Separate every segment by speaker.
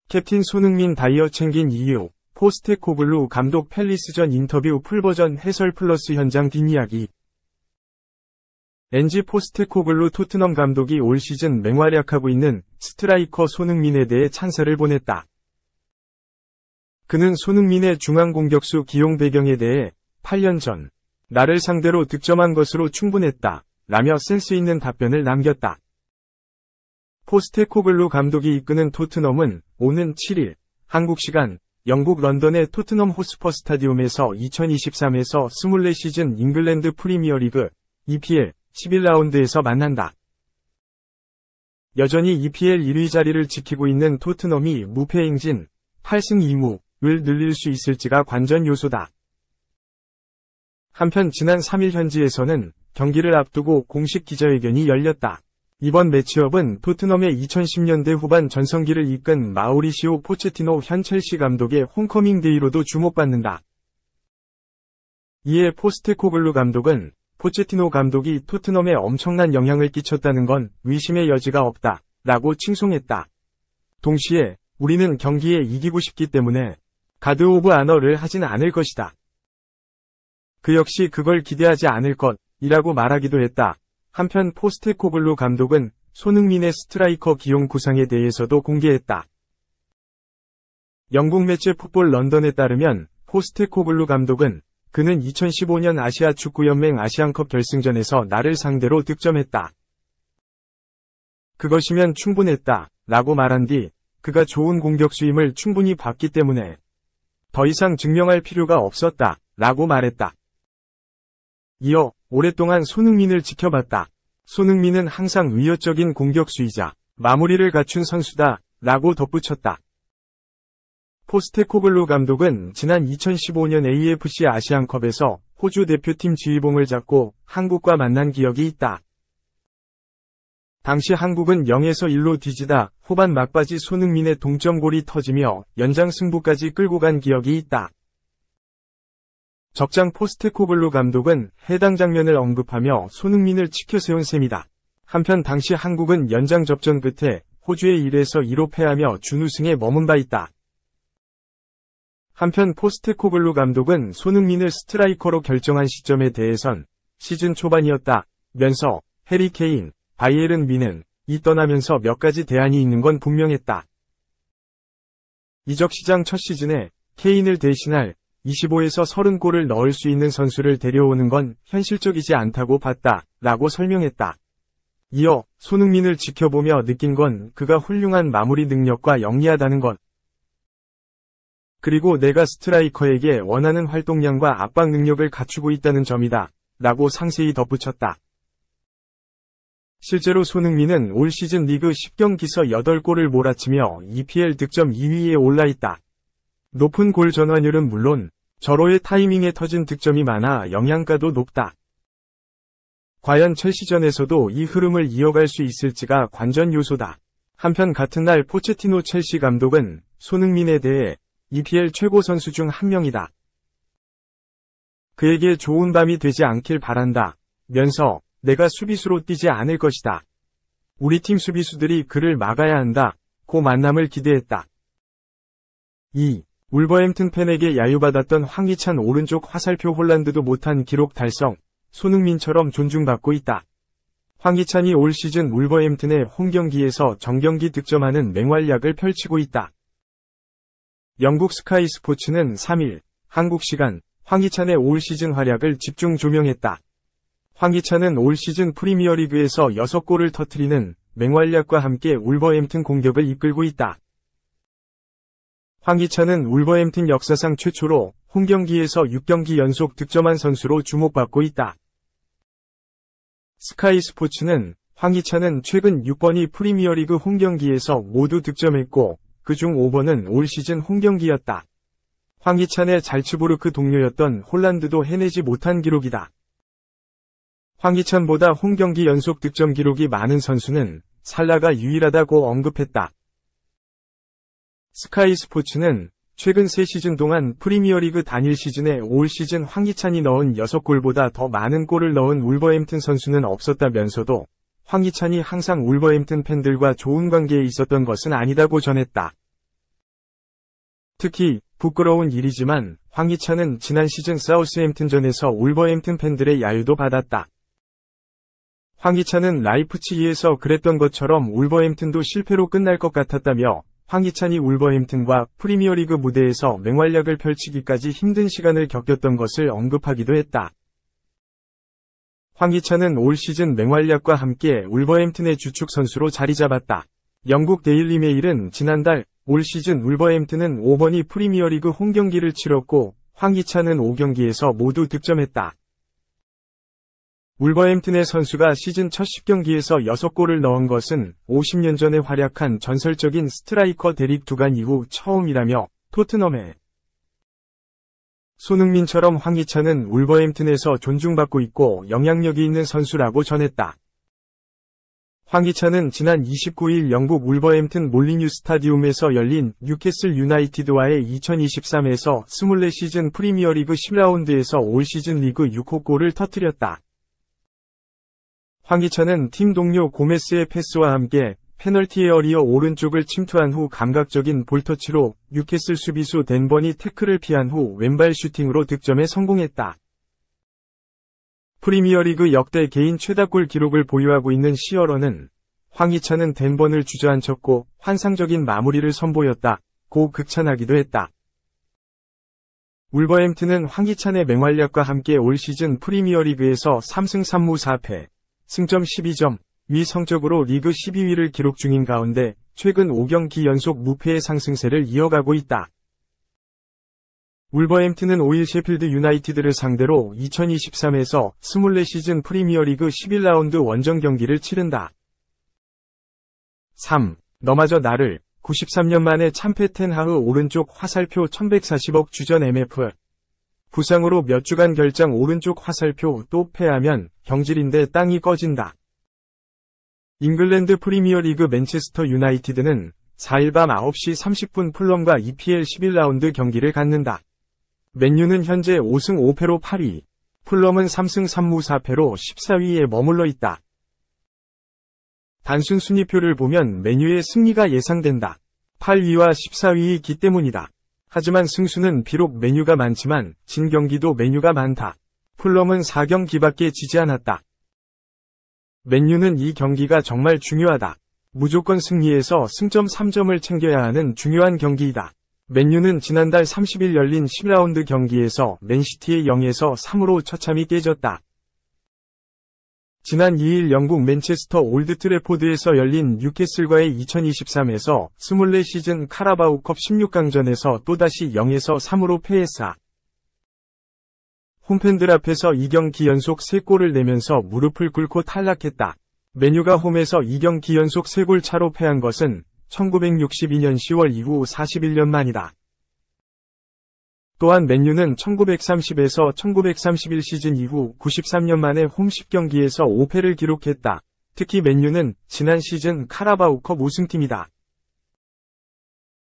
Speaker 1: 캡틴 손흥민 다이어 챙긴 이유, 포스테코글루 감독 팰리스전 인터뷰 풀버전 해설 플러스 현장 뒷이야기. 엔지 포스테코글루 토트넘 감독이 올 시즌 맹활약하고 있는 스트라이커 손흥민에 대해 찬사를 보냈다. 그는 손흥민의 중앙 공격수 기용 배경에 대해 8년 전 나를 상대로 득점한 것으로 충분했다 라며 센스 있는 답변을 남겼다. 포스테코글루 감독이 이끄는 토트넘은 오는 7일 한국 시간 영국 런던의 토트넘 호스퍼 스타디움에서 2023에서 24시즌 잉글랜드 프리미어리그 EPL 11라운드에서 만난다. 여전히 EPL 1위 자리를 지키고 있는 토트넘이 무패 행진 8승 2무를 늘릴 수 있을지가 관전 요소다. 한편 지난 3일 현지에서는 경기를 앞두고 공식 기자회견이 열렸다. 이번 매치업은 토트넘의 2010년대 후반 전성기를 이끈 마우리시오 포체티노 현 첼시 감독의 홈커밍 데이로도 주목받는다. 이에 포스테코글루 감독은 포체티노 감독이 토트넘에 엄청난 영향을 끼쳤다는 건 의심의 여지가 없다 라고 칭송했다. 동시에 우리는 경기에 이기고 싶기 때문에 가드 오브 아너를 하진 않을 것이다. 그 역시 그걸 기대하지 않을 것이라고 말하기도 했다. 한편 포스테코글루 감독은 손흥민의 스트라이커 기용 구상에 대해서도 공개했다. 영국 매체 풋볼 런던에 따르면 포스테코글루 감독은 그는 2015년 아시아 축구연맹 아시안컵 결승전에서 나를 상대로 득점했다. 그것이면 충분했다 라고 말한 뒤 그가 좋은 공격수임을 충분히 봤기 때문에 더 이상 증명할 필요가 없었다 라고 말했다. 이어 오랫동안 손흥민을 지켜봤다. 손흥민은 항상 위협적인 공격수이자 마무리를 갖춘 선수다 라고 덧붙였다. 포스테코글루 감독은 지난 2015년 AFC 아시안컵에서 호주 대표팀 지휘봉을 잡고 한국과 만난 기억이 있다. 당시 한국은 0에서 1로 뒤지다 후반 막바지 손흥민의 동점골이 터지며 연장 승부까지 끌고 간 기억이 있다. 적장 포스테코글루 감독은 해당 장면을 언급하며 손흥민을 치켜세운 셈이다. 한편 당시 한국은 연장 접전 끝에 호주에 1에서 2로 패하며 준우승에 머문 바 있다. 한편 포스테코글루 감독은 손흥민을 스트라이커로 결정한 시점에 대해선 시즌 초반이었다면서 해리 케인, 바이에른 미는 이 떠나면서 몇 가지 대안이 있는 건 분명했다. 이적 시장 첫 시즌에 케인을 대신할 25에서 30골을 넣을 수 있는 선수를 데려오는 건 현실적이지 않다고 봤다 라고 설명했다. 이어 손흥민을 지켜보며 느낀 건 그가 훌륭한 마무리 능력과 영리하다는 것. 그리고 내가 스트라이커에게 원하는 활동량과 압박 능력을 갖추고 있다는 점이다 라고 상세히 덧붙였다. 실제로 손흥민은 올 시즌 리그 10경기서 8골을 몰아치며 EPL 득점 2위에 올라있다. 높은 골 전환율은 물론 절호의 타이밍에 터진 득점이 많아 영향가도 높다. 과연 첼시전에서도 이 흐름을 이어갈 수 있을지가 관전 요소다. 한편 같은 날 포체티노 첼시 감독은 손흥민에 대해 EPL 최고 선수 중 한 명이다. 그에게 좋은 밤이 되지 않길 바란다 면서 내가 수비수로 뛰지 않을 것이다. 우리 팀 수비수들이 그를 막아야 한다. 고 만남을 기대했다. 2. 울버햄튼 팬에게 야유받았던 황희찬 오른쪽 화살표 홀란드도 못한 기록 달성, 손흥민처럼 존중받고 있다. 황희찬이 올 시즌 울버햄튼의 홈경기에서 정경기 득점하는 맹활약을 펼치고 있다. 영국 스카이 스포츠는 3일 한국 시간 황희찬의 올 시즌 활약을 집중 조명했다. 황희찬은 올 시즌 프리미어리그에서 6골을 터뜨리는 맹활약과 함께 울버햄튼 공격을 이끌고 있다. 황희찬은 울버햄튼 역사상 최초로 홈경기에서 6경기 연속 득점한 선수로 주목받고 있다. 스카이 스포츠는 황희찬은 최근 6번이 프리미어리그 홈경기에서 모두 득점했고 그중 5번은 올 시즌 홈경기였다. 황희찬의 잘츠부르크 동료였던 홀란드도 해내지 못한 기록이다. 황희찬보다 홈경기 연속 득점 기록이 많은 선수는 살라가 유일하다고 언급했다. 스카이 스포츠는 최근 3시즌 동안 프리미어리그 단일 시즌에 올 시즌 황희찬이 넣은 6골보다 더 많은 골을 넣은 울버햄튼 선수는 없었다면서도 황희찬이 항상 울버햄튼 팬들과 좋은 관계에 있었던 것은 아니다고 전했다. 특히 부끄러운 일이지만 황희찬은 지난 시즌 사우스햄튼전에서 울버햄튼 팬들의 야유도 받았다. 황희찬은 라이프치히에서 그랬던 것처럼 울버햄튼도 실패로 끝날 것 같았다며 황희찬이 울버햄튼과 프리미어리그 무대에서 맹활약을 펼치기까지 힘든 시간을 겪었던 것을 언급하기도 했다. 황희찬은 올 시즌 맹활약과 함께 울버햄튼의 주축 선수로 자리 잡았다. 영국 데일리 메일은 지난달 올 시즌 울버햄튼은 5번이 프리미어리그 홈경기를 치렀고 황희찬은 5경기에서 모두 득점했다. 울버햄튼의 선수가 시즌 첫 10경기에서 6골을 넣은 것은 50년 전에 활약한 전설적인 스트라이커 데릭 두간 이후 처음이라며 토트넘의 손흥민처럼 황희찬은 울버햄튼에서 존중받고 있고 영향력이 있는 선수라고 전했다. 황희찬은 지난 29일 영국 울버햄튼 몰리뉴 스타디움에서 열린 뉴캐슬 유나이티드와의 2023에서 24시즌 프리미어리그 10라운드에서 올 시즌 리그 6호 골을 터뜨렸다. 황희찬은 팀 동료 고메스의 패스와 함께 페널티 에어리어 오른쪽을 침투한 후 감각적인 볼터치로 뉴캐슬 수비수 댄 번이 태클을 피한 후 왼발 슈팅으로 득점에 성공했다. 프리미어리그 역대 개인 최다골 기록을 보유하고 있는 시어러는 황희찬은 댄 번을 주저앉혔고 환상적인 마무리를 선보였다고 극찬하기도 했다. 울버햄튼은 황희찬의 맹활약과 함께 올 시즌 프리미어리그에서 3승 3무 4패, 승점 12점, 위 성적으로 리그 12위를 기록 중인 가운데 최근 5경기 연속 무패의 상승세를 이어가고 있다. 울버햄튼은 5일 셰필드 유나이티드를 상대로 2023에서 24시즌 프리미어리그 11라운드 원정 경기를 치른다. 3. 너마저 나를 93년 만에 참패 텐하흐 오른쪽 화살표 1140억 주전 MF 부상으로 몇 주간 결장 오른쪽 화살표 또 패하면 경질인데 땅이 꺼진다. 잉글랜드 프리미어리그 맨체스터 유나이티드는 4일 밤 9시 30분 풀럼과 EPL 11라운드 경기를 갖는다. 맨유는 현재 5승 5패로 8위, 풀럼은 3승 3무 4패로 14위에 머물러 있다. 단순 순위표를 보면 맨유의 승리가 예상된다. 8위와 14위이 있기 때문이다. 하지만 승수는 비록 맨유가 많지만 진 경기도 맨유가 많다. 풀럼은 4경기밖에 지지 않았다. 맨유는 이 경기가 정말 중요하다. 무조건 승리해서 승점 3점을 챙겨야 하는 중요한 경기이다. 맨유는 지난달 30일 열린 10라운드 경기에서 맨시티의 0에서 3으로 처참히 깨졌다. 지난 2일 영국 맨체스터 올드 트래포드에서 열린 뉴캐슬과의 2023에서 24시즌 카라바오컵 16강전에서 또다시 0에서 3으로 패했다. 홈팬들 앞에서 2경기 연속 3골을 내면서 무릎을 꿇고 탈락했다. 맨유가 홈에서 2경기 연속 3골 차로 패한 것은 1962년 10월 이후 41년 만이다. 또한 맨유는 1930에서 1931 시즌 이후 93년 만에 홈 10경기에서 5패를 기록했다. 특히 맨유는 지난 시즌 카라바오컵 우승팀이다.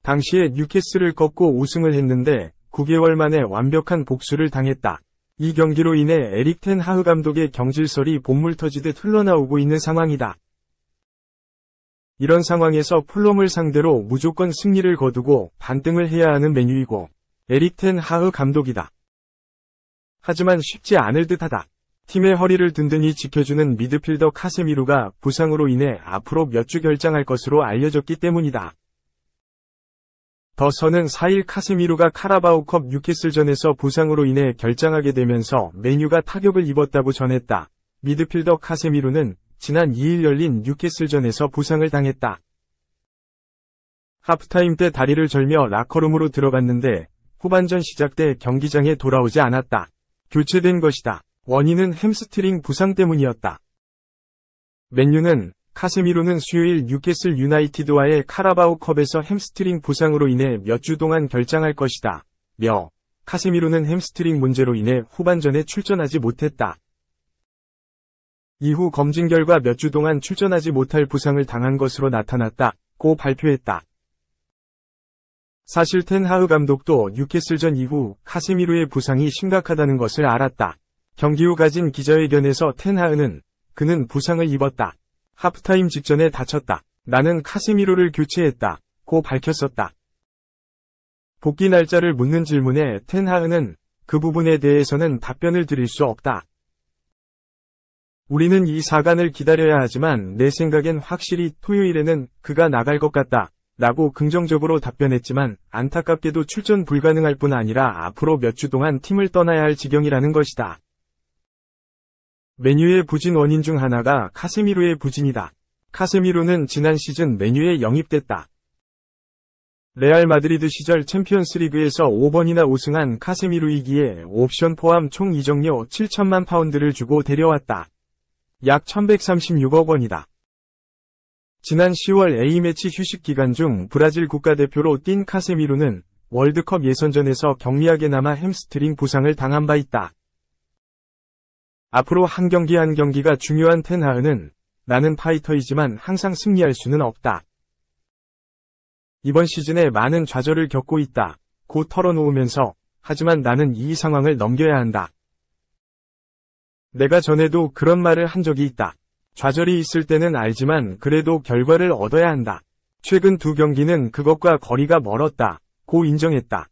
Speaker 1: 당시에 뉴캐슬을 꺾고 우승을 했는데 9개월 만에 완벽한 복수를 당했다. 이 경기로 인해 에릭 텐 하흐 감독의 경질설이 본물 터지듯 흘러나오고 있는 상황이다. 이런 상황에서 풀럼을 상대로 무조건 승리를 거두고 반등을 해야 하는 맨유이고 에릭 텐 하흐 감독이다. 하지만 쉽지 않을 듯하다. 팀의 허리를 든든히 지켜주는 미드필더 카세미루가 부상으로 인해 앞으로 몇 주 결장할 것으로 알려졌기 때문이다. 더 선은 4일 카세미루가 카라바오컵 뉴캐슬전에서 부상으로 인해 결장하게 되면서 맨유가 타격을 입었다고 전했다. 미드필더 카세미루는 지난 2일 열린 뉴캐슬전에서 부상을 당했다. 하프타임 때 다리를 절며 라커룸으로 들어갔는데 후반전 시작 때 경기장에 돌아오지 않았다. 교체된 것이다. 원인은 햄스트링 부상 때문이었다. 맨유는 카세미루는 수요일 뉴캐슬 유나이티드와의 카라바오컵에서 햄스트링 부상으로 인해 몇 주 동안 결장할 것이다. 카세미루는 햄스트링 문제로 인해 후반전에 출전하지 못했다. 이후 검진 결과 몇 주 동안 출전하지 못할 부상을 당한 것으로 나타났다고 발표했다. 사실 텐하흐 감독도 뉴캐슬전 이후 카세미로의 부상이 심각하다는 것을 알았다. 경기 후 가진 기자회견에서 텐하흐는 그는 부상을 입었다. 하프타임 직전에 다쳤다. 나는 카세미로를 교체했다. 고 밝혔었다. 복귀 날짜를 묻는 질문에 텐하흐는 그 부분에 대해서는 답변을 드릴 수 없다. 우리는 이 사간을 기다려야 하지만 내 생각엔 확실히 토요일에는 그가 나갈 것 같다. 라고 긍정적으로 답변했지만 안타깝게도 출전 불가능할 뿐 아니라 앞으로 몇 주 동안 팀을 떠나야 할 지경이라는 것이다. 메뉴의 부진 원인 중 하나가 카세미로의 부진이다. 카세미로는 지난 시즌 메뉴에 영입됐다. 레알 마드리드 시절 챔피언스리그에서 5번이나 우승한 카세미로이기에 옵션 포함 총 이적료 7천만 파운드를 주고 데려왔다. 약 1136억 원이다. 지난 10월 A매치 휴식 기간 중 브라질 국가대표로 뛴 카세미로는 월드컵 예선전에서 경미하게 남아 햄스트링 부상을 당한 바 있다. 앞으로 한 경기 한 경기가 중요한 텐하흐는 나는 파이터이지만 항상 승리할 수는 없다. 이번 시즌에 많은 좌절을 겪고 있다. 고 털어놓으면서 하지만 나는 이 상황을 넘겨야 한다. 내가 전에도 그런 말을 한 적이 있다. 좌절이 있을 때는 알지만 그래도 결과를 얻어야 한다. 최근 두 경기는 그것과 거리가 멀었다. 고 인정했다.